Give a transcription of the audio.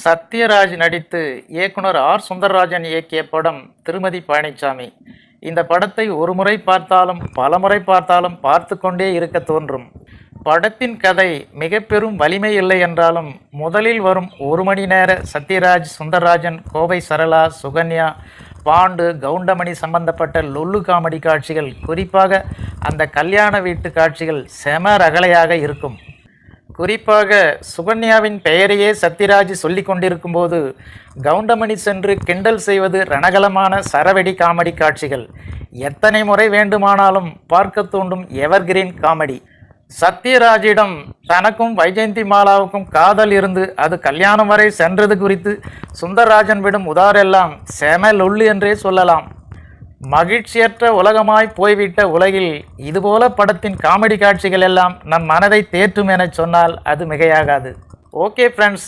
சத்யராஜ் நடித்து இயக்குனர் ஆர் சுந்தரராஜன் இயக்கிய படம் திருமதி பழனிசாமி. இந்த படத்தை ஒரு முறை பார்த்தாலும் பல முறை பார்த்தாலும் பார்த்து கொண்டே இருக்க தோன்றும். படத்தின் கதை மிக பெரும் வலிமை இல்லை என்றாலும் முதலில் வரும் ஒரு மணி நேர சத்யராஜ், சுந்தரராஜன், கோவை சரளா, சுகன்யா, பாண்டு, கவுண்டமணி சம்பந்தப்பட்ட லொல்லு காமெடி காட்சிகள், குறிப்பாக அந்த கல்யாண வீட்டு காட்சிகள் செம ரகலையாக இருக்கும். குறிப்பாக சுகன்யாவின் பெயரையே சத்யராஜ் சொல்லி கொண்டிருக்கும் போது கவுண்டமணி சென்று கிண்டல் செய்வது ரணகலமான சரவெடி காமெடி காட்சிகள் எத்தனை முறை வேண்டுமானாலும் பார்க்க தூண்டும் எவர்கிரீன் காமெடி. சத்யராஜிடம் தனக்கும் வைஜெயந்தி மாலாவுக்கும் காதல் இருந்து அது கல்யாணம் வரை சென்றது குறித்து சுந்தரராஜன் விடும் உதாரெல்லாம் செம லொல்லு என்றே சொல்லலாம். மகிழ்ச்சியற்ற உலகமாய் போய்விட்ட உலகில் இதுபோல படத்தின் காமெடி காட்சிகள் எல்லாம் நம் மனதை தேற்றும் என சொன்னால் அது மிகையாகாது. Okay friends.